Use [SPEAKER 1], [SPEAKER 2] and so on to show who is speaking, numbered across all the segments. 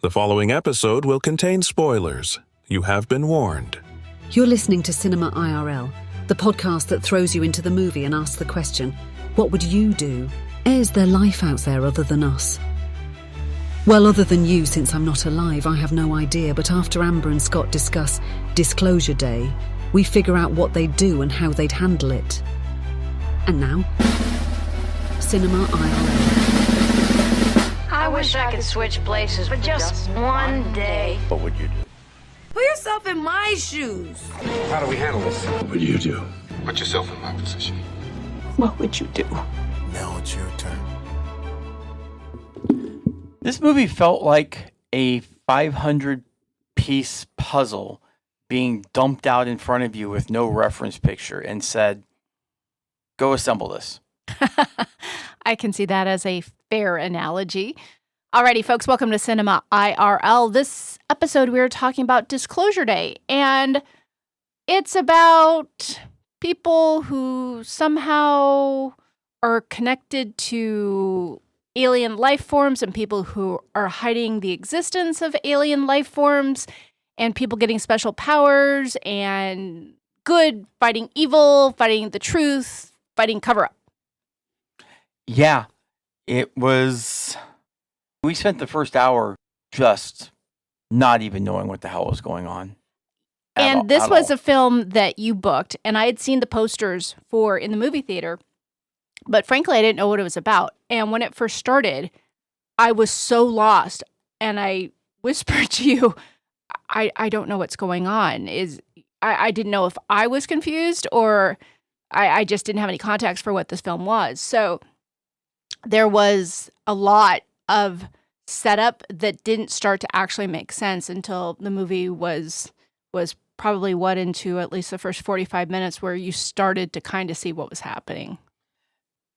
[SPEAKER 1] The following episode will contain spoilers. You have been warned.
[SPEAKER 2] You're listening to Cinema IRL, the podcast that throws you into the movie and asks the question, what would you do? Is there life out there other than us? Well, other than you, since I'm not alive, I have no idea, but after Amber and Scott discuss Disclosure Day, we figure out what they'd do and how they'd handle it. And now, Cinema IRL.
[SPEAKER 3] I wish I could switch places for just one day.
[SPEAKER 4] What would you do?
[SPEAKER 3] Put yourself in my shoes.
[SPEAKER 4] How do we handle this?
[SPEAKER 5] What would you do?
[SPEAKER 4] Put yourself in my position.
[SPEAKER 6] What would you do?
[SPEAKER 5] Now it's your turn.
[SPEAKER 7] This movie felt like a 500-piece puzzle being dumped out in front of you with no reference picture and said, go assemble this.
[SPEAKER 6] I can see that as a fair analogy. Alrighty, folks, welcome to Cinema IRL. This episode, we're talking about Disclosure Day, and it's about people who somehow are connected to alien life forms and people who are hiding the existence of alien life forms and people getting special powers and good fighting evil, fighting the truth, fighting cover-up.
[SPEAKER 7] Yeah, it was... We spent the first hour just not even knowing what the hell was going on.
[SPEAKER 6] And this was a film that you booked, and I had seen the posters for in the movie theater, but frankly, I didn't know what it was about. And when it first started, I was so lost, and I whispered to you, I don't know what's going on. I didn't know if I was confused or I just didn't have any context for what this film was. So there was a lot of setup that didn't start to actually make sense until the movie was probably into at least the first 45 minutes where you started to kind of see what was happening.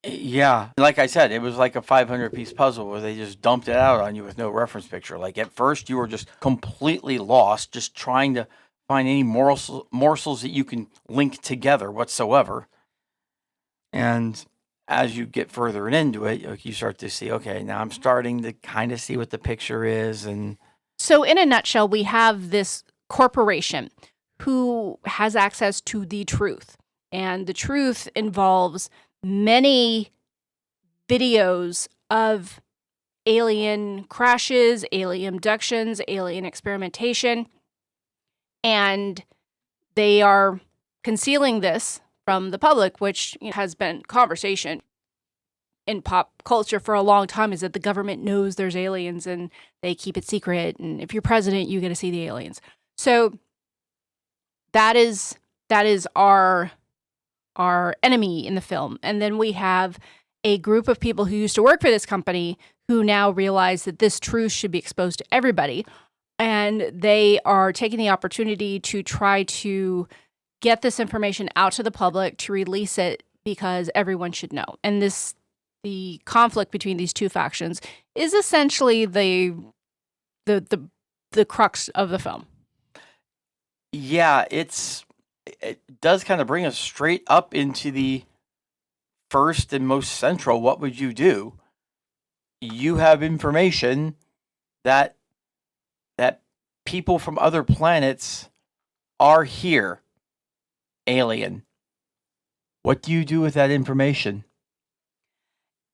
[SPEAKER 7] Yeah, like I said, it was like a 500-piece puzzle where they just dumped it out on you with no reference picture. Like at first you were just completely lost, just trying to find any morsels that you can link together whatsoever. And as you get further into it, you start to see, okay, now I'm starting to kind of see what the picture is. And
[SPEAKER 6] so in a nutshell, we have this corporation who has access to the truth. And the truth involves many videos of alien crashes, alien abductions, alien experimentation. And they are concealing this from the public, which has been conversation in pop culture for a long time, is that the government knows there's aliens and they keep it secret. And if you're president, you get to see the aliens. So that is our enemy in the film. And then we have a group of people who used to work for this company who now realize that this truth should be exposed to everybody. And they are taking the opportunity to try to get this information out to the public, to release it because everyone should know. And the conflict between these two factions is essentially the crux of the film.
[SPEAKER 7] yeah, it does kind of bring us straight up into the first and most central, what would you do? You have information that people from other planets are here. Alien. What do you do with that information?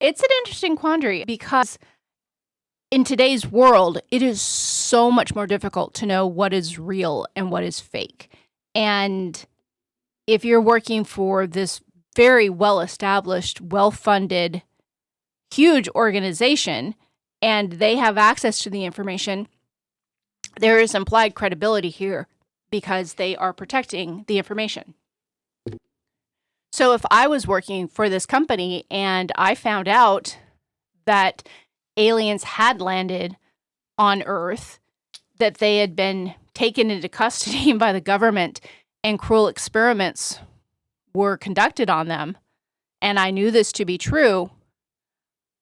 [SPEAKER 6] It's an interesting quandary because in today's world, it is so much more difficult to know what is real and what is fake. And if you're working for this very well-established, well-funded, huge organization, and they have access to the information, there is implied credibility here because they are protecting the information. So if I was working for this company and I found out that aliens had landed on Earth, that they had been taken into custody by the government and cruel experiments were conducted on them, and I knew this to be true,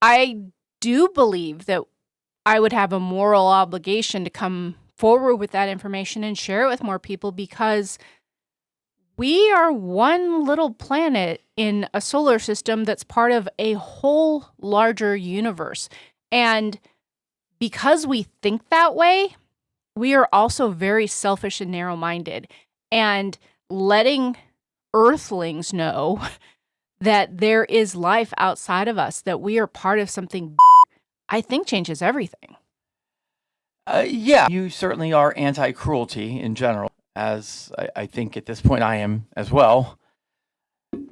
[SPEAKER 6] I do believe that I would have a moral obligation to come forward with that information and share it with more people because we are one little planet in a solar system that's part of a whole larger universe. And because we think that way, we are also very selfish and narrow-minded. And letting Earthlings know that there is life outside of us, that we are part of something, I think changes everything.
[SPEAKER 7] Yeah, you certainly are anti-cruelty in general, as I think at this point I am as well.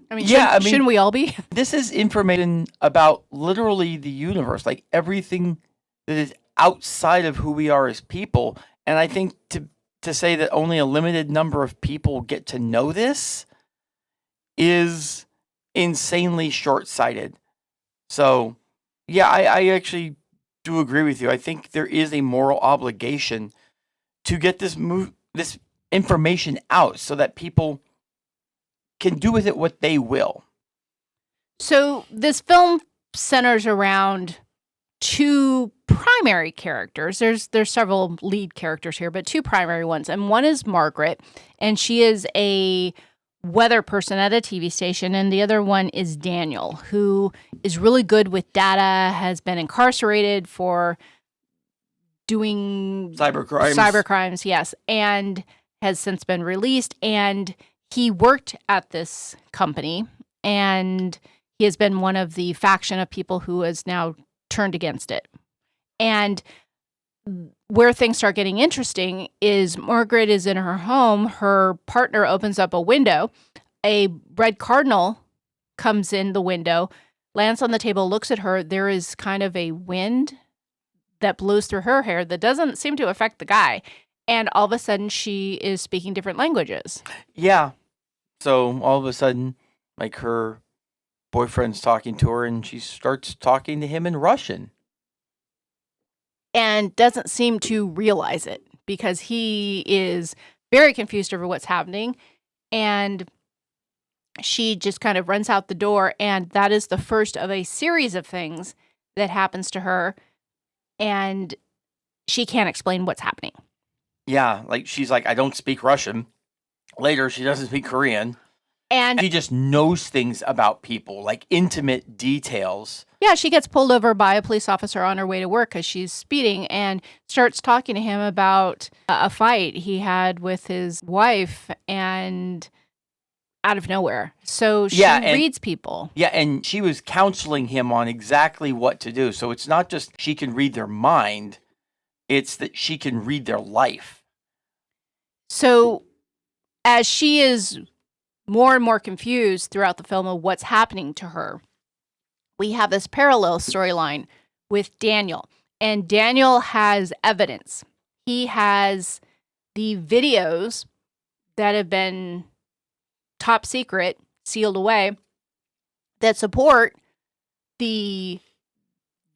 [SPEAKER 6] I mean,
[SPEAKER 7] Yeah,
[SPEAKER 6] shouldn't we all be?
[SPEAKER 7] This is information about literally the universe, like everything that is outside of who we are as people. And I think to say that only a limited number of people get to know this is insanely short-sighted. So, yeah, I actually do agree with you. I think there is a moral obligation to get this information out so that people can do with it what they will.
[SPEAKER 6] So this film centers around two primary characters. There's several lead characters here, but two primary ones. And one is Margaret, and she is a weather person at a TV station, and the other one is Daniel, who is really good with data, has been incarcerated for doing cyber crimes, yes, and has since been released. And he worked at this company, and he has been one of the faction of people who has now turned against it. And where things start getting interesting is Margaret is in her home. Her partner opens up a window. A red cardinal comes in the window, lands on the table, looks at her. There is kind of a wind that blows through her hair that doesn't seem to affect the guy. And all of a sudden, she is speaking different languages.
[SPEAKER 7] Yeah. So all of a sudden, like her boyfriend's talking to her and she starts talking to him in Russian.
[SPEAKER 6] And doesn't seem to realize it because he is very confused over what's happening. And she just kind of runs out the door. And that is the first of a series of things that happens to her. And she can't explain what's happening.
[SPEAKER 7] Yeah, like she's like, I don't speak Russian. Later, she doesn't speak Korean. And she just knows things about people, like intimate details.
[SPEAKER 6] Yeah, she gets pulled over by a police officer on her way to work because she's speeding and starts talking to him about a fight he had with his wife and out of nowhere. So she reads people.
[SPEAKER 7] Yeah, and she was counseling him on exactly what to do. So it's not just she can read their mind, it's that she can read their life.
[SPEAKER 6] So as she is more and more confused throughout the film of what's happening to her, we have this parallel storyline with Daniel. And Daniel has evidence. He has the videos that have been top secret, sealed away, that support the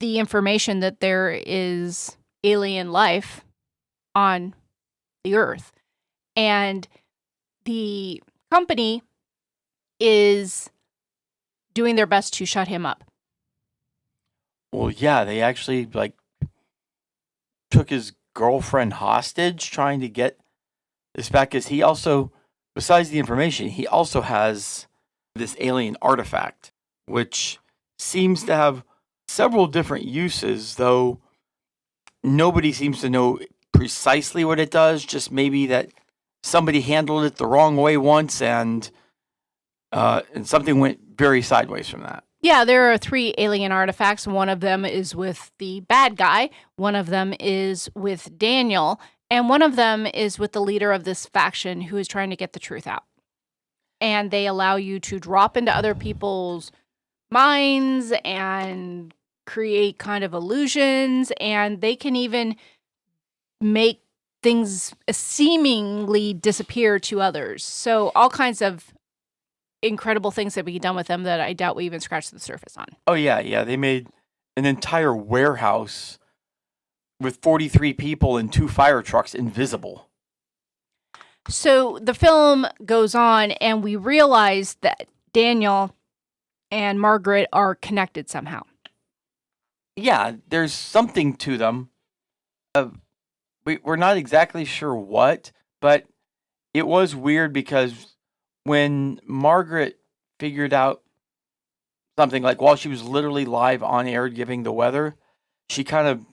[SPEAKER 6] information that there is alien life on the Earth. And the company is doing their best to shut him up.
[SPEAKER 7] Well, yeah, they actually took his girlfriend hostage trying to get this back, because he also, besides the information, he also has this alien artifact, which seems to have several different uses, though nobody seems to know precisely what it does, just maybe that somebody handled it the wrong way once and something went very sideways from that.
[SPEAKER 6] Yeah, there are 3 alien artifacts. One of them is with the bad guy. One of them is with Daniel. And one of them is with the leader of this faction who is trying to get the truth out. And they allow you to drop into other people's minds and create kind of illusions. And they can even make things seemingly disappear to others. So all kinds of incredible things that we done with them that I doubt we even scratched the surface on.
[SPEAKER 7] Oh, yeah. They made an entire warehouse with 43 people and 2 fire trucks invisible.
[SPEAKER 6] So the film goes on, and we realize that Daniel and Margaret are connected somehow.
[SPEAKER 7] Yeah, there's something to them. We're not exactly sure what, but it was weird because when Margaret figured out something, like while she was literally live on air giving the weather, she kind of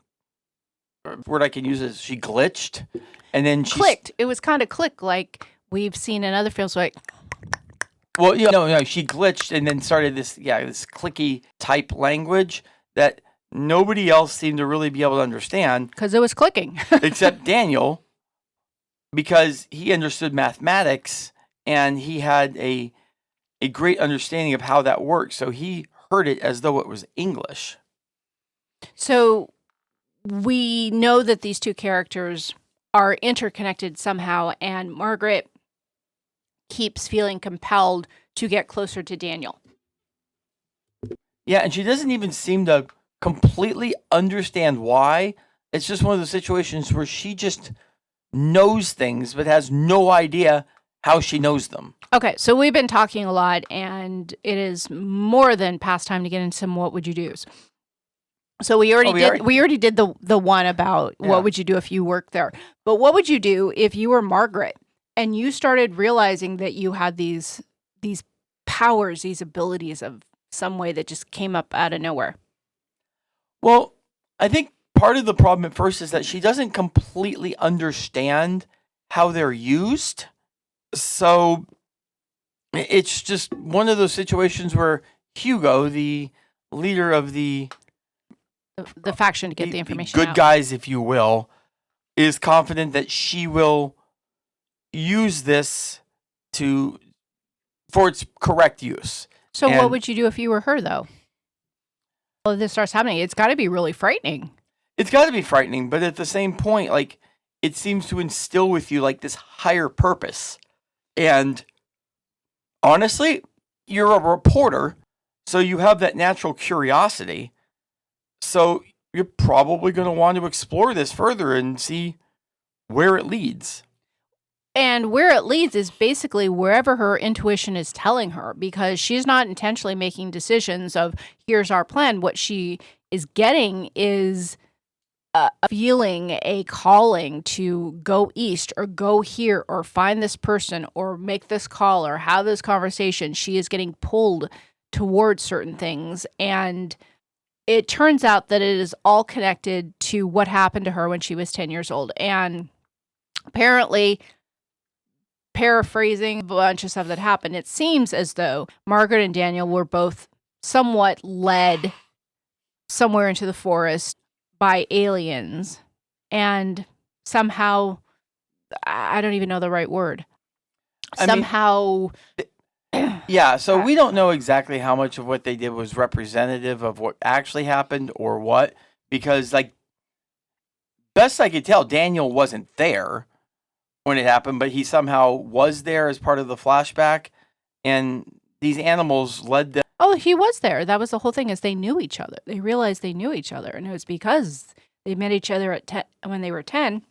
[SPEAKER 7] word I can use is she glitched, and then she
[SPEAKER 6] Clicked. It was kind of click like we've seen in other films. Like,
[SPEAKER 7] Well, no, she glitched and then started this clicky type language that nobody else seemed to really be able to understand
[SPEAKER 6] because it was clicking.
[SPEAKER 7] except Daniel, because he understood mathematics and he had a great understanding of how that works. So he heard it as though it was English.
[SPEAKER 6] So we know that these two characters are interconnected somehow, and Margaret keeps feeling compelled to get closer to Daniel.
[SPEAKER 7] Yeah, and she doesn't even seem to completely understand why. It's just one of those situations where she just knows things but has no idea how she knows them.
[SPEAKER 6] Okay, so we've been talking a lot, and it is more than past time to get into some what would you do's. So we already did the one about what would you do if you worked there. But what would you do if you were Margaret and you started realizing that you had these powers, these abilities of some way that just came up out of nowhere?
[SPEAKER 7] Well, I think part of the problem at first is that she doesn't completely understand how they're used. So it's just one of those situations where Hugo, the leader of the
[SPEAKER 6] faction to get the information
[SPEAKER 7] good
[SPEAKER 6] out.
[SPEAKER 7] guys, if you will, is confident that she will use this for its correct use.
[SPEAKER 6] So what would you do if you were her, though? Well, this starts happening. It's got to be really frightening.
[SPEAKER 7] It's got to be frightening, but at the same point, like, it seems to instill with you like this higher purpose. And honestly, you're a reporter, so you have that natural curiosity. So you're probably going to want to explore this further and see where it leads.
[SPEAKER 6] And where it leads is basically wherever her intuition is telling her, because she's not intentionally making decisions of here's our plan. What she is getting is a feeling, a calling to go east or go here or find this person or make this call or have this conversation. She is getting pulled towards certain things. And it turns out that it is all connected to what happened to her when she was 10 years old. And apparently, paraphrasing a bunch of stuff that happened, it seems as though Margaret and Daniel were both somewhat led somewhere into the forest by aliens. And somehow, I don't even know the right word.
[SPEAKER 7] Yeah, so we don't know exactly how much of what they did was representative of what actually happened or what, because, like, best I could tell, Daniel wasn't there when it happened, but he somehow was there as part of the flashback, and these animals led them.
[SPEAKER 6] Oh, he was there. That was the whole thing, is they knew each other. They realized they knew each other, and it was because they met each other when they were 10,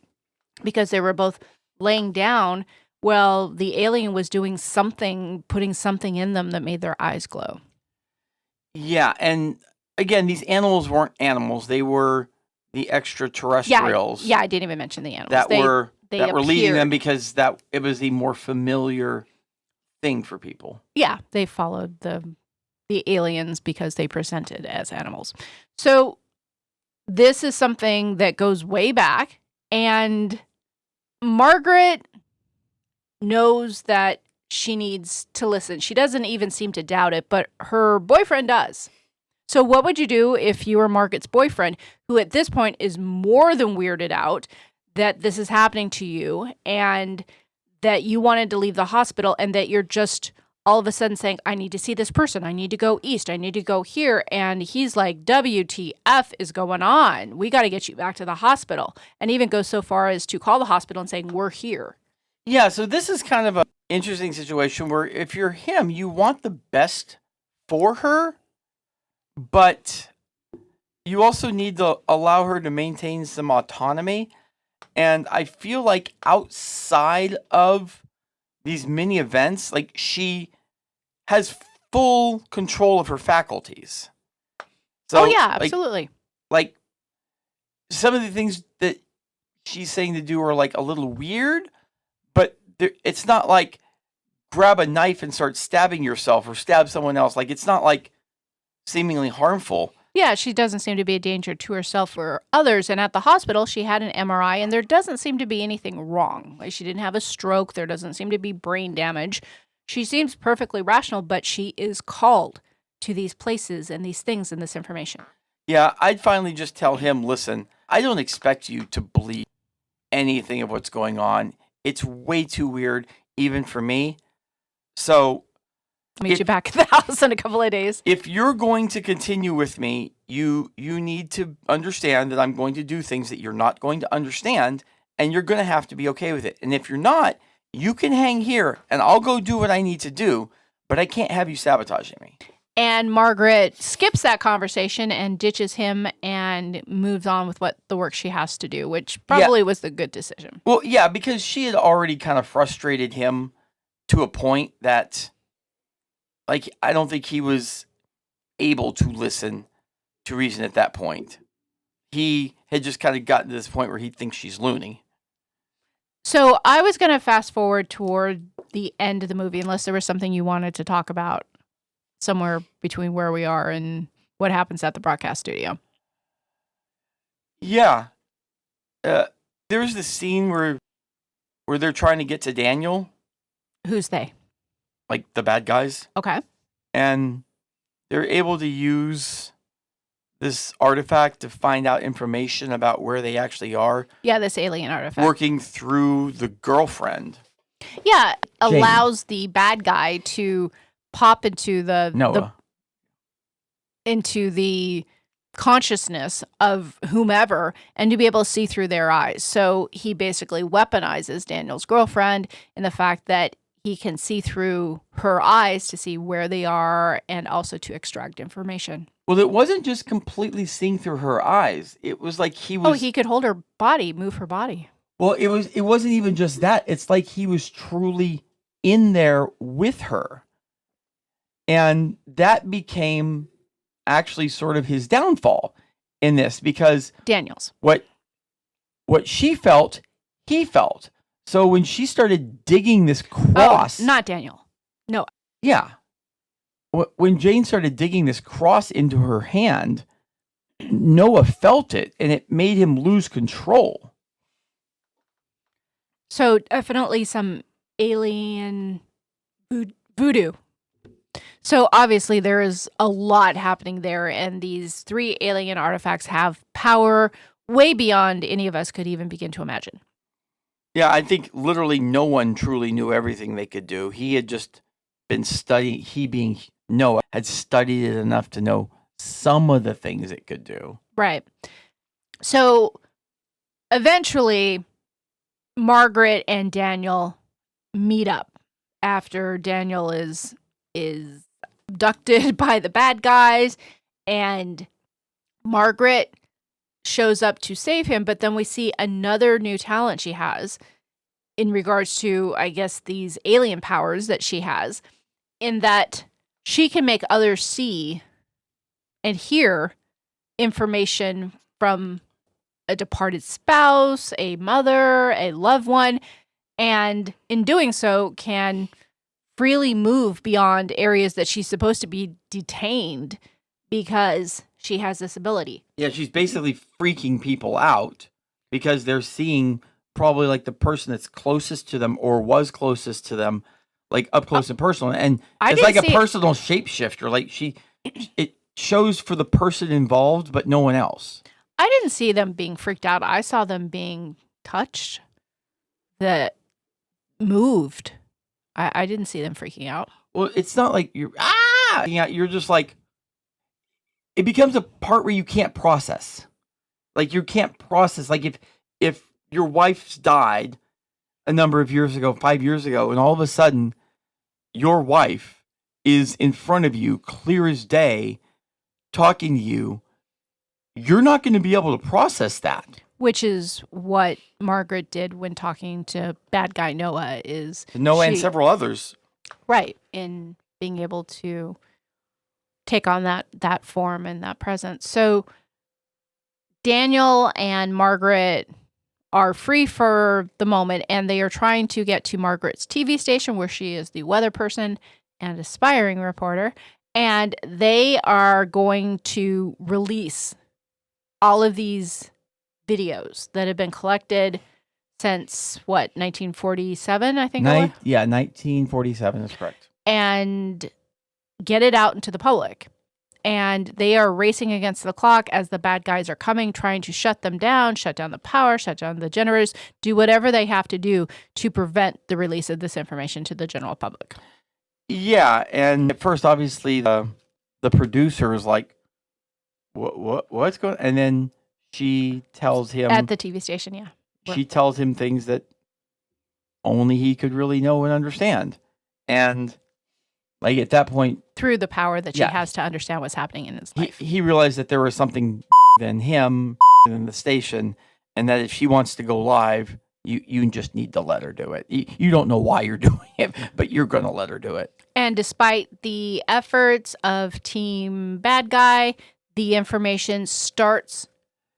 [SPEAKER 6] because they were both laying down. Well, the alien was doing something, putting something in them that made their eyes glow.
[SPEAKER 7] Yeah, and again, these animals weren't animals. They were the extraterrestrials.
[SPEAKER 6] Yeah, I didn't even mention the animals.
[SPEAKER 7] That were leading them,
[SPEAKER 6] appeared.
[SPEAKER 7] because it was a more familiar thing for people.
[SPEAKER 6] Yeah, they followed the aliens because they presented as animals. So this is something that goes way back, and Margaret knows that she needs to listen. She doesn't even seem to doubt it, but her boyfriend does. So what would you do if you were Margaret's boyfriend, who at this point is more than weirded out that this is happening to you and that you wanted to leave the hospital and that you're just all of a sudden saying, I need to see this person. I need to go east. I need to go here. And he's like, WTF is going on? We got to get you back to the hospital. And even goes so far as to call the hospital and saying, we're here.
[SPEAKER 7] Yeah, so this is kind of an interesting situation where if you're him, you want the best for her, but you also need to allow her to maintain some autonomy. And I feel like outside of these mini events, like, she has full control of her faculties. So,
[SPEAKER 6] absolutely.
[SPEAKER 7] Like some of the things that she's saying to do are like a little weird, but it's not like grab a knife and start stabbing yourself or stab someone else. Like, it's not like seemingly harmful.
[SPEAKER 6] Yeah, she doesn't seem to be a danger to herself or others. And at the hospital, she had an MRI, and there doesn't seem to be anything wrong. Like, she didn't have a stroke. There doesn't seem to be brain damage. She seems perfectly rational, but she is called to these places and these things and this information.
[SPEAKER 7] Yeah, I'd finally just tell him, listen, I don't expect you to believe anything of what's going on. It's way too weird, even for me. So
[SPEAKER 6] Meet you back at the house in a couple of days.
[SPEAKER 7] if you're going to continue with me, you need to understand that I'm going to do things that you're not going to understand, and you're going to have to be okay with it. And if you're not, you can hang here, and I'll go do what I need to do, but I can't have you sabotaging me.
[SPEAKER 6] And Margaret skips that conversation and ditches him and moves on with what the work she has to do, which probably was the good decision.
[SPEAKER 7] Well, yeah, because she had already kind of frustrated him to a point that, like, I don't think he was able to listen to reason at that point. He had just kind of gotten to this point where he thinks she's loony.
[SPEAKER 6] So I was going to fast forward toward the end of the movie, unless there was something you wanted to talk about somewhere between where we are and what happens at the broadcast studio.
[SPEAKER 7] Yeah. There's this scene where they're trying to get to Daniel,
[SPEAKER 6] Who's they?
[SPEAKER 7] like the bad guys,
[SPEAKER 6] Okay.
[SPEAKER 7] and they're able to use this artifact to find out information about where they actually are,
[SPEAKER 6] Yeah, this alien artifact.
[SPEAKER 7] working through the girlfriend.
[SPEAKER 6] Yeah, allows the bad guy to pop into
[SPEAKER 7] Noah.
[SPEAKER 6] into the consciousness of whomever and to be able to see through their eyes. So he basically weaponizes Daniel's girlfriend in the fact that he can see through her eyes to see where they are and also to extract information.
[SPEAKER 7] Well, it wasn't just completely seeing through her eyes. It was like he was.
[SPEAKER 6] He could hold her body, move her body.
[SPEAKER 7] Well, it wasn't even just that. It's like he was truly in there with her. And that became actually sort of his downfall in this, because
[SPEAKER 6] Daniel's.
[SPEAKER 7] what she felt, he felt. So when she started digging this cross,
[SPEAKER 6] Not Daniel. No.
[SPEAKER 7] yeah. When Jane started digging this cross into her hand, Noah felt it, and it made him lose control.
[SPEAKER 6] So definitely some alien voodoo. So obviously there is a lot happening there, and these 3 alien artifacts have power way beyond any of us could even begin to imagine.
[SPEAKER 7] Yeah, I think literally no one truly knew everything they could do. He had just been studying, he being Noah, had studied it enough to know some of the things it could do.
[SPEAKER 6] Right. So eventually Margaret and Daniel meet up after Daniel is abducted by the bad guys, and Margaret shows up to save him, but then we see another new talent she has in regards to, I guess, these alien powers that she has, in that she can make others see and hear information from a departed spouse, a mother, a loved one, and in doing so can freely move beyond areas that she's supposed to be detained because she has this ability.
[SPEAKER 7] Yeah, she's basically freaking people out because they're seeing probably like the person that's closest to them or was closest to them, like up close and personal. And it's like a personal shapeshifter. Like it shows for the person involved, but no one else.
[SPEAKER 6] I didn't see them being freaked out. I saw them being touched, that moved. I didn't see them freaking out.
[SPEAKER 7] Well, it's not like you're you're just like, it becomes a part where you can't process. Like you can't process. Like if your wife's died a number of years ago, 5 years ago, and all of a sudden your wife is in front of you, clear as day, talking to you, you're not going to be able to process that.
[SPEAKER 6] Which is what Margaret did when talking to bad guy Noah.
[SPEAKER 7] And several others.
[SPEAKER 6] Right. In being able to take on that form and that presence. So Daniel and Margaret are free for the moment, and they are trying to get to Margaret's TV station where she is the weather person and aspiring reporter. And they are going to release all of these videos that have been collected since, 1947, I think it was?
[SPEAKER 7] Yeah, 1947 is correct.
[SPEAKER 6] And get it out into the public. And they are racing against the clock as the bad guys are coming, trying to shut them down, shut down the power, shut down the generators, do whatever they have to do to prevent the release of this information to the general public.
[SPEAKER 7] Yeah, and at first, obviously, the producer is like, what's going on? And then she tells him...
[SPEAKER 6] At the TV station, yeah.
[SPEAKER 7] She tells him things that only he could really know and understand. And, like, at that point...
[SPEAKER 6] Through the power that she has to understand what's happening in his life.
[SPEAKER 7] He realized that there was something than him than the station, and that if she wants to go live... You just need to let her do it. You don't know why you're doing it, but you're going to let her do it.
[SPEAKER 6] And despite the efforts of Team Bad Guy, the information starts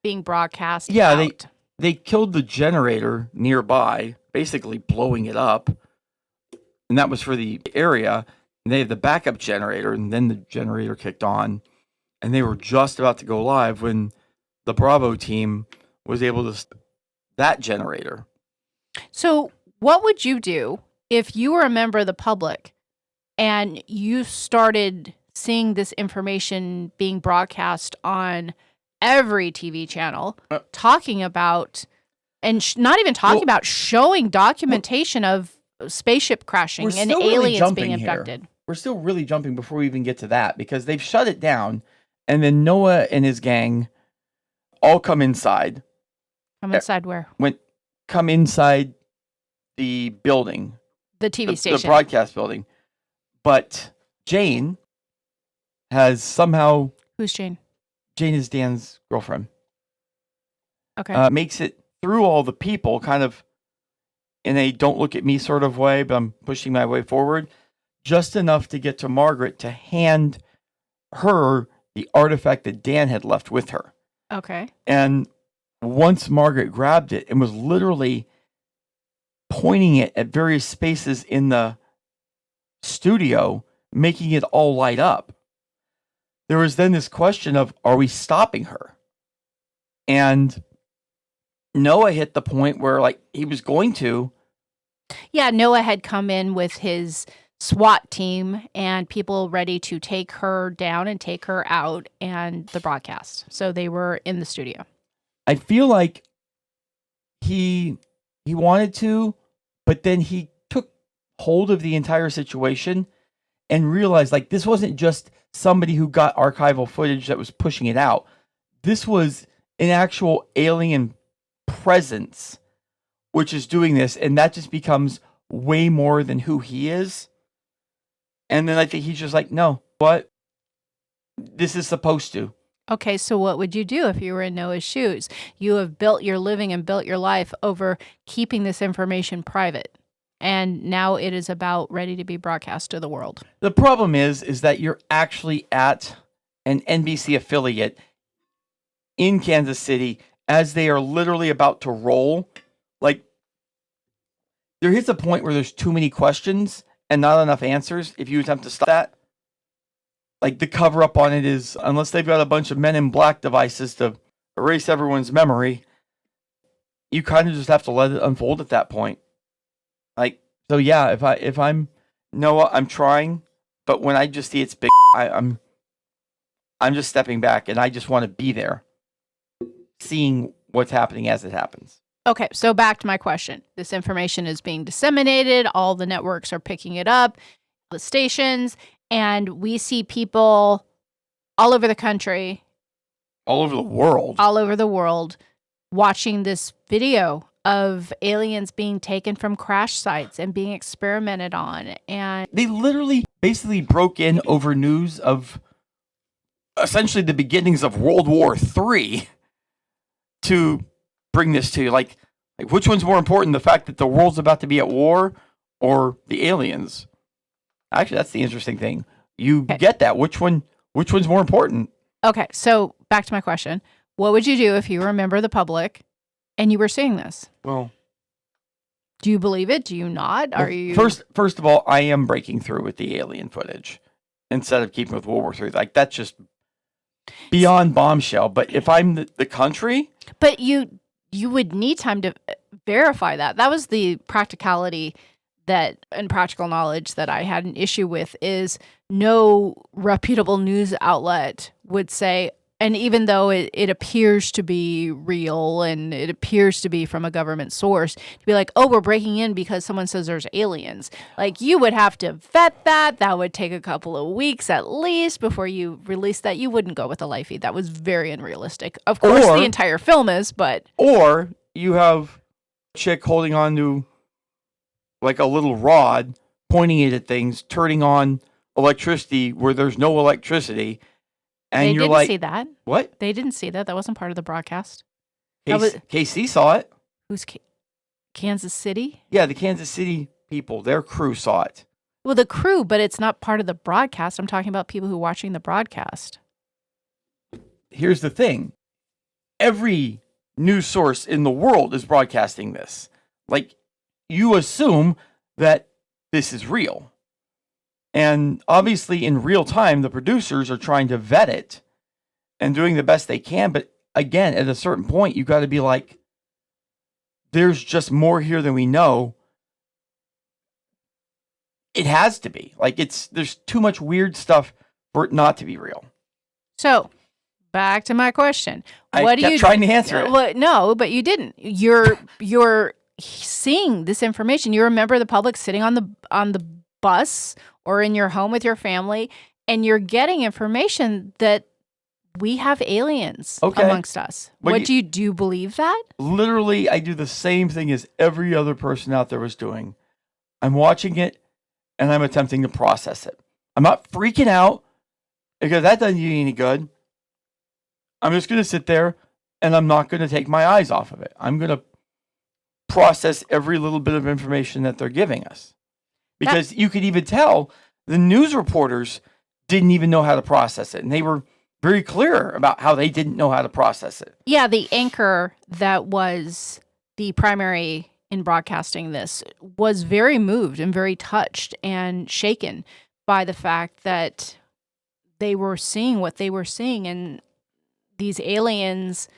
[SPEAKER 6] being broadcast out.
[SPEAKER 7] They killed the generator nearby, basically blowing it up. And that was for the area. And they had the backup generator, and then the generator kicked on. And they were just about to go live when the Bravo team was able to... that generator.
[SPEAKER 6] So what would you do if you were a member of the public and you started seeing this information being broadcast on every TV channel, talking about, and not even talking about, showing documentation of spaceship crashing and aliens being abducted?
[SPEAKER 7] We're still really jumping before we even get to that, because they've shut it down, and then Noah and his gang all come inside.
[SPEAKER 6] Come inside where?
[SPEAKER 7] Come inside the building.
[SPEAKER 6] The TV station.
[SPEAKER 7] The broadcast building. But Jane has somehow...
[SPEAKER 6] Who's Jane?
[SPEAKER 7] Jane is Dan's girlfriend.
[SPEAKER 6] Okay.
[SPEAKER 7] Makes it through all the people, kind of in a don't look at me sort of way, but I'm pushing my way forward. Just enough to get to Margaret to hand her the artifact that Dan had left with her.
[SPEAKER 6] Okay.
[SPEAKER 7] And once Margaret grabbed it and was literally pointing it at various spaces in the studio, making it all light up, there was then this question of, are we stopping her? And Noah hit the point where, like, he was going to.
[SPEAKER 6] Yeah, Noah had come in with his SWAT team and people ready to take her down and take her out, and the broadcast. So they were in the studio.
[SPEAKER 7] I feel like he wanted to, but then he took hold of the entire situation and realized, like, this wasn't just somebody who got archival footage that was pushing it out. This was an actual alien presence which is doing this, and that just becomes way more than who he is. And then I think he's just like, no, what? This is supposed to.
[SPEAKER 6] Okay, so what would you do if you were in Noah's shoes? You have built your living and built your life over keeping this information private. And now it is about ready to be broadcast to the world.
[SPEAKER 7] The problem is that you're actually at an NBC affiliate in Kansas City as they are literally about to roll. Like, there hits a point where there's too many questions and not enough answers if you attempt to stop that. Like, the cover up on it is, unless they've got a bunch of Men in Black devices to erase everyone's memory, you kind of just have to let it unfold at that point. Like, so yeah, if I'm Noah, I'm trying, but when I just see it's big, I'm just stepping back, and I just want to be there, seeing what's happening as it happens.
[SPEAKER 6] Okay, so back to my question. This information is being disseminated. All the networks are picking it up, the stations, and we see people all over the country.
[SPEAKER 7] All over the world watching this video of aliens being taken from crash sites and being experimented on. And they literally basically broke in over news of essentially the beginnings of World War III to bring this to you. Like which one's more important, the fact that the world's about to be at war or the aliens? Actually, that's the interesting thing. You get that. Which one's more important? Okay, so back to my question. What would you do if you were a member of the public and you were seeing this? Well, do you believe it? Do you not? Are you... First of all, I am breaking through with the alien footage. instead of keeping with World War III. Like, that's just beyond bombshell. But if I'm the country,
[SPEAKER 6] But you would need time to verify that. That was the practicality that and practical knowledge that I had an issue with is no reputable news outlet would say, and even though it appears to be real and it appears to be from a government source, to be like, oh, we're breaking in because someone says there's aliens. Like, you would have to vet that. That would take a couple of weeks at least before you release that. You wouldn't go with a live feed. That was very unrealistic. Of course, the entire film is, but...
[SPEAKER 7] Or you have a chick holding on to like a little rod, pointing it at things, turning on electricity where there's no electricity. And
[SPEAKER 6] they
[SPEAKER 7] you're
[SPEAKER 6] didn't
[SPEAKER 7] like,
[SPEAKER 6] see that.
[SPEAKER 7] What?
[SPEAKER 6] They didn't see that. That wasn't part of the broadcast.
[SPEAKER 7] KC saw it.
[SPEAKER 6] Who's Kansas City?
[SPEAKER 7] Yeah, the Kansas City people, their crew saw it.
[SPEAKER 6] Well, the crew, but it's not part of the broadcast. I'm talking about people who are watching the broadcast.
[SPEAKER 7] Here's the thing. Every news source in the world is broadcasting this. Like, you assume that this is real. And obviously, in real time, the producers are trying to vet it and doing the best they can. But again, at a certain point, you got to be like, there's just more here than we know. It has to be. Like, there's too much weird stuff for it not to be real.
[SPEAKER 6] So, back to my question.
[SPEAKER 7] I kept trying to answer it.
[SPEAKER 6] Well, no, but you didn't. You're seeing this information. You remember the public sitting on the bus or in your home with your family, and you're getting information that we have aliens amongst us.
[SPEAKER 7] But
[SPEAKER 6] Do you believe that?
[SPEAKER 7] Literally, I do the same thing as every other person out there was doing. I'm watching it, and I'm attempting to process it. I'm not freaking out because that doesn't do you any good. I'm just going to sit there, and I'm not going to take my eyes off of it. I'm going to process every little bit of information that they're giving us. Because you could even tell the news reporters didn't even know how to process it. And they were very clear about how they didn't know how to process it.
[SPEAKER 6] Yeah, the anchor that was the primary in broadcasting this was very moved and very touched and shaken by the fact that they were seeing what they were seeing, and these aliens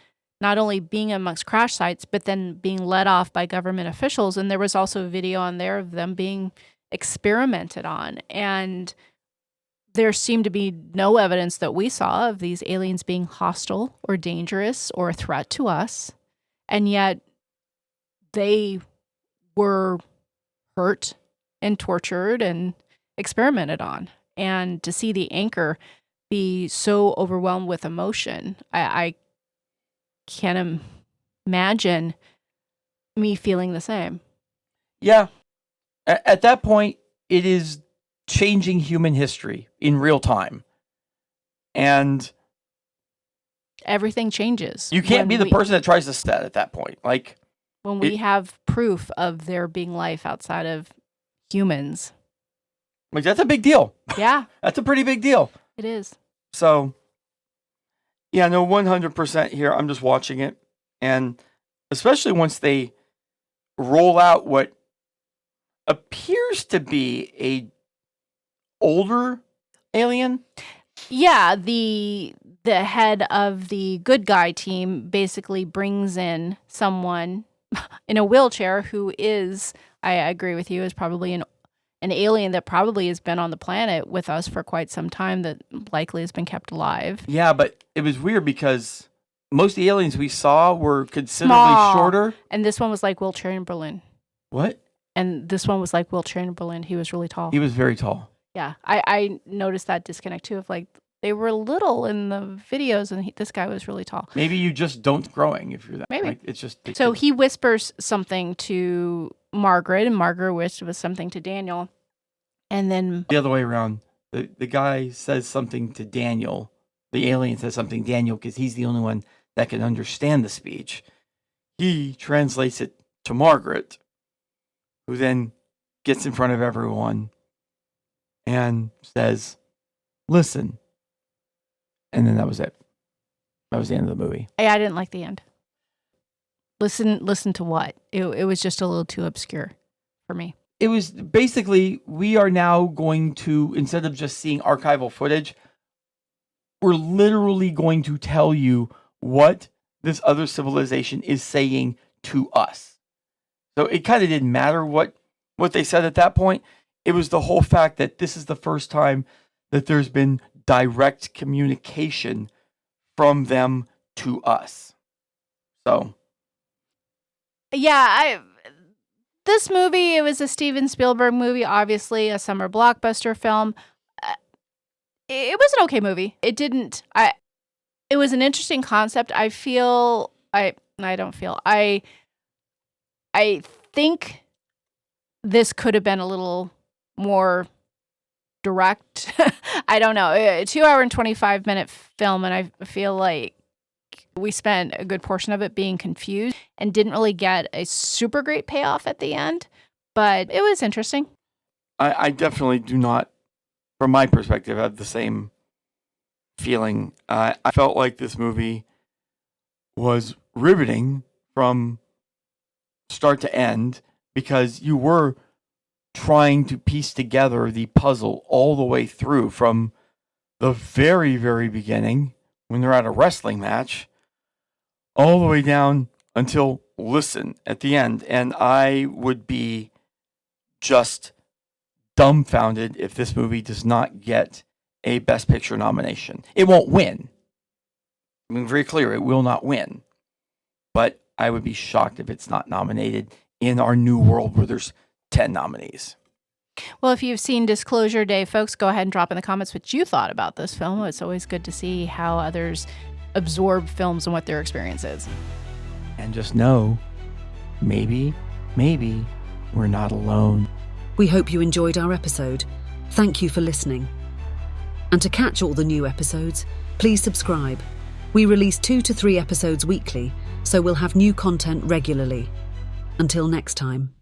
[SPEAKER 6] not only being amongst crash sites, but then being let off by government officials. And there was also a video on there of them being experimented on. And there seemed to be no evidence that we saw of these aliens being hostile or dangerous or a threat to us. And yet they were hurt and tortured and experimented on. And to see the anchor be so overwhelmed with emotion, I can't imagine me feeling the same.
[SPEAKER 7] Yeah. At that point, it is changing human history in real time. And
[SPEAKER 6] everything changes.
[SPEAKER 7] You can't be the person that tries to set at that point. Like,
[SPEAKER 6] when we have proof of there being life outside of humans.
[SPEAKER 7] Like, that's a big deal.
[SPEAKER 6] Yeah.
[SPEAKER 7] That's a pretty big deal.
[SPEAKER 6] It is.
[SPEAKER 7] So, yeah, no, 100% here. I'm just watching it. And especially once they roll out what appears to be a older alien.
[SPEAKER 6] Yeah, the head of the good guy team basically brings in someone in a wheelchair who is, I agree with you, is probably an alien that probably has been on the planet with us for quite some time, that likely has been kept alive.
[SPEAKER 7] Yeah, but it was weird because most of the aliens we saw were considerably
[SPEAKER 6] Small.
[SPEAKER 7] shorter.
[SPEAKER 6] And this one was like Will Chamberlain.
[SPEAKER 7] What?
[SPEAKER 6] And this one was like Will Chamberlain. He was really tall.
[SPEAKER 7] He was very tall.
[SPEAKER 6] Yeah, I noticed that disconnect too, of like they were little in the videos, and this guy was really tall.
[SPEAKER 7] Maybe you just don't growing if you're that.
[SPEAKER 6] Maybe.
[SPEAKER 7] Like, it's just.
[SPEAKER 6] So he whispers something to Margaret, and Margaret whispers something to Daniel, and then
[SPEAKER 7] the other way around. The guy says something to Daniel. The alien says something to Daniel because he's the only one that can understand the speech. He translates it to Margaret, who then gets in front of everyone and says, "Listen." And then that was it. That was the end of the movie.
[SPEAKER 6] I didn't like the end. Listen to what? It was just a little too obscure for me.
[SPEAKER 7] it was basically, we are now going to, instead of just seeing archival footage, we're literally going to tell you what this other civilization is saying to us. So it kind of didn't matter what they said at that point. It was the whole fact that this is the first time that there's been direct communication from them to us. So,
[SPEAKER 6] yeah, this movie, it was a Steven Spielberg movie, obviously a summer blockbuster film. It was an okay movie. It was an interesting concept. I think this could have been a little more direct. I don't know. A 2 hour and 25-minute film, and I feel like we spent a good portion of it being confused and didn't really get a super great payoff at the end, but it was interesting.
[SPEAKER 7] I definitely do not, from my perspective, have the same feeling. I felt like this movie was riveting from start to end because you were trying to piece together the puzzle all the way through from the very, very beginning when they're at a wrestling match all the way down until listen at the end. And I would be just dumbfounded if this movie does not get a Best Picture nomination. It won't win. I mean, very clear, it will not win. But I would be shocked if it's not nominated in our new world where there's 10 nominees.
[SPEAKER 6] Well, if you've seen Disclosure Day, folks, go ahead and drop in the comments what you thought about this film. It's always good to see how others absorb films and what their experience is.
[SPEAKER 7] And just know, maybe we're not alone.
[SPEAKER 2] We hope you enjoyed our episode. Thank you for listening. And to catch all the new episodes, please subscribe. We release 2 to 3 episodes weekly, so we'll have new content regularly. Until next time.